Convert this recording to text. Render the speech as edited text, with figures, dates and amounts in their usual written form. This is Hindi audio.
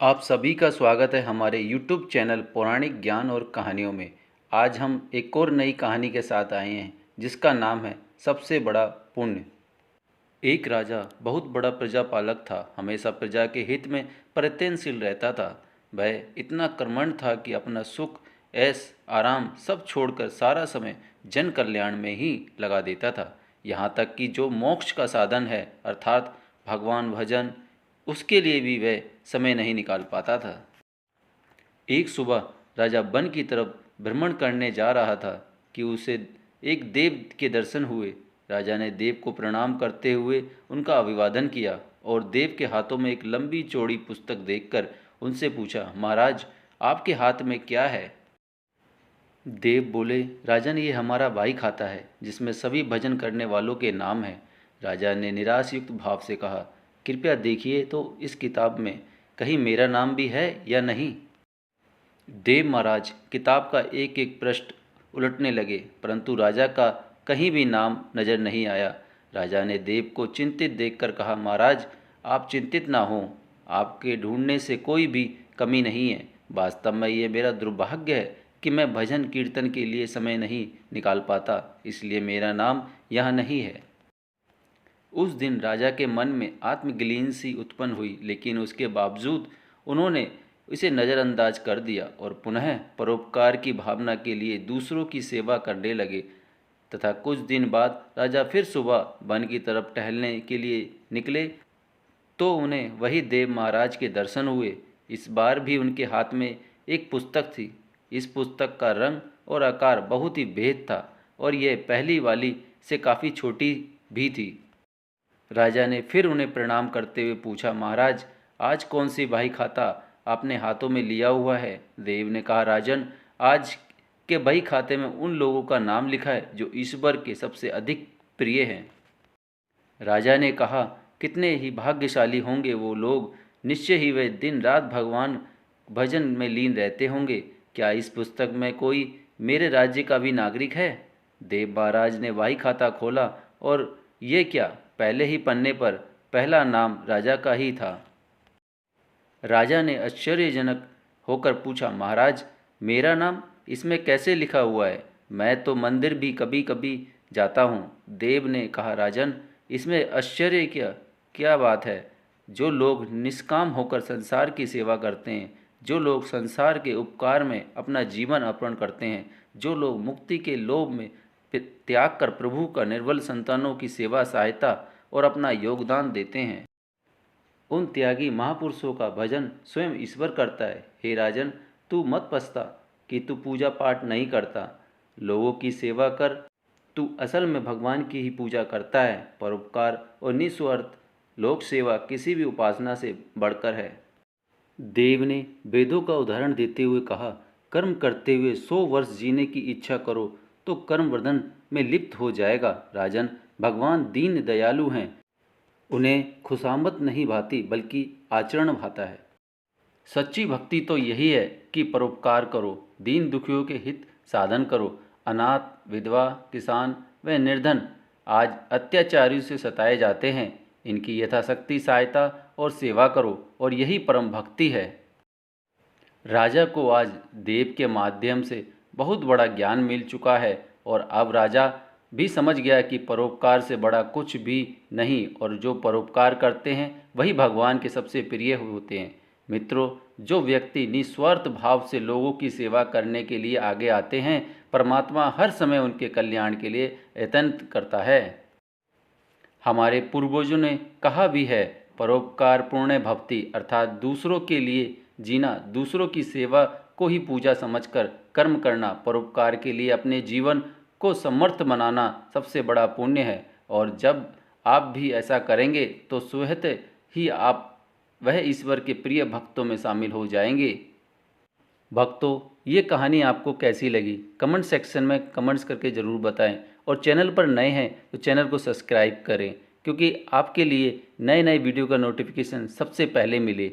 आप सभी का स्वागत है हमारे YouTube चैनल पौराणिक ज्ञान और कहानियों में। आज हम एक और नई कहानी के साथ आए हैं जिसका नाम है सबसे बड़ा पुण्य। एक राजा बहुत बड़ा प्रजापालक था, हमेशा प्रजा के हित में प्रयत्नशील रहता था। वह इतना कर्मठ था कि अपना सुख, ऐश, आराम सब छोड़कर सारा समय जन कल्याण में ही लगा देता था। यहाँ तक कि जो मोक्ष का साधन है अर्थात भगवान भजन, उसके लिए भी वह समय नहीं निकाल पाता था। एक सुबह राजा वन की तरफ भ्रमण करने जा रहा था कि उसे एक देव के दर्शन हुए। राजा ने देव को प्रणाम करते हुए उनका अभिवादन किया और देव के हाथों में एक लंबी चौड़ी पुस्तक देखकर उनसे पूछा, महाराज आपके हाथ में क्या है? देव बोले, राजन ये हमारा भाई खाता है जिसमें सभी भजन करने वालों के नाम हैं। राजा ने निराश युक्त भाव से कहा, कृपया देखिए तो इस किताब में कहीं मेरा नाम भी है या नहीं। देव महाराज किताब का एक एक पृष्ठ उलटने लगे, परंतु राजा का कहीं भी नाम नजर नहीं आया। राजा ने देव को चिंतित देखकर कहा, महाराज आप चिंतित ना हों, आपके ढूंढने से कोई भी कमी नहीं है। वास्तव में ये मेरा दुर्भाग्य है कि मैं भजन कीर्तन के लिए समय नहीं निकाल पाता, इसलिए मेरा नाम यहाँ नहीं है। उस दिन राजा के मन में आत्मग्लीन सी उत्पन्न हुई, लेकिन उसके बावजूद उन्होंने इसे नज़रअंदाज कर दिया और पुनः परोपकार की भावना के लिए दूसरों की सेवा करने लगे। तथा कुछ दिन बाद राजा फिर सुबह वन की तरफ टहलने के लिए निकले तो उन्हें वही देव महाराज के दर्शन हुए। इस बार भी उनके हाथ में एक पुस्तक थी। इस पुस्तक का रंग और आकार बहुत ही भेद था और यह पहली वाली से काफ़ी छोटी भी थी। राजा ने फिर उन्हें प्रणाम करते हुए पूछा, महाराज आज कौन सी भाई खाता आपने हाथों में लिया हुआ है? देव ने कहा, राजन आज के बही खाते में उन लोगों का नाम लिखा है जो ईश्वर के सबसे अधिक प्रिय हैं। राजा ने कहा, कितने ही भाग्यशाली होंगे वो लोग, निश्चय ही वे दिन रात भगवान भजन में लीन रहते होंगे। क्या इस पुस्तक में कोई मेरे राज्य का भी नागरिक है? देव महाराज ने वाही खाता खोला और ये क्या, पहले ही पन्ने पर पहला नाम राजा का ही था। राजा ने आश्चर्यजनक होकर पूछा, महाराज मेरा नाम इसमें कैसे लिखा हुआ है? मैं तो मंदिर भी कभी कभी जाता हूँ। देव ने कहा, राजन इसमें आश्चर्य क्या क्या बात है। जो लोग निष्काम होकर संसार की सेवा करते हैं, जो लोग संसार के उपकार में अपना जीवन अर्पण करते हैं, जो लोग मुक्ति के लोभ में त्याग कर प्रभु का निर्बल संतानों की सेवा सहायता और अपना योगदान देते हैं, उन त्यागी महापुरुषों का भजन स्वयं ईश्वर करता है। हे राजन तू मत पछता कि तू पूजा पाठ नहीं करता, लोगों की सेवा कर, तू असल में भगवान की ही पूजा करता है। परोपकार और निस्वार्थ लोक सेवा किसी भी उपासना से बढ़कर है। देव ने वेदों का उदाहरण देते हुए कहा, कर्म करते हुए 100 वर्ष जीने की इच्छा करो तो कर्म वर्धन में लिप्त हो जाएगा। राजन भगवान दीन दयालु हैं, उन्हें खुशामद नहीं भाती बल्कि आचरण भाता है। सच्ची भक्ति तो यही है कि परोपकार करो, दीन दुखियों के हित साधन करो। अनाथ, विधवा, किसान व निर्धन आज अत्याचारियों से सताए जाते हैं, इनकी यथाशक्ति सहायता और सेवा करो और यही परम भक्ति है। राजा को आज देव के माध्यम से बहुत बड़ा ज्ञान मिल चुका है और अब राजा भी समझ गया कि परोपकार से बड़ा कुछ भी नहीं और जो परोपकार करते हैं वही भगवान के सबसे प्रिय होते हैं। मित्रों, जो व्यक्ति निस्वार्थ भाव से लोगों की सेवा करने के लिए आगे आते हैं, परमात्मा हर समय उनके कल्याण के लिए यत्न करता है। हमारे पूर्वजों ने कहा भी है, परोपकार पुण्य भक्ति, अर्थात दूसरों के लिए जीना, दूसरों की सेवा को ही पूजा समझकर कर्म करना, परोपकार के लिए अपने जीवन को समर्थ बनाना सबसे बड़ा पुण्य है। और जब आप भी ऐसा करेंगे तो स्वतः ही आप वह ईश्वर के प्रिय भक्तों में शामिल हो जाएंगे। भक्तों, ये कहानी आपको कैसी लगी कमेंट सेक्शन में कमेंट्स करके ज़रूर बताएं और चैनल पर नए हैं तो चैनल को सब्सक्राइब करें, क्योंकि आपके लिए नए नए वीडियो का नोटिफिकेशन सबसे पहले मिले।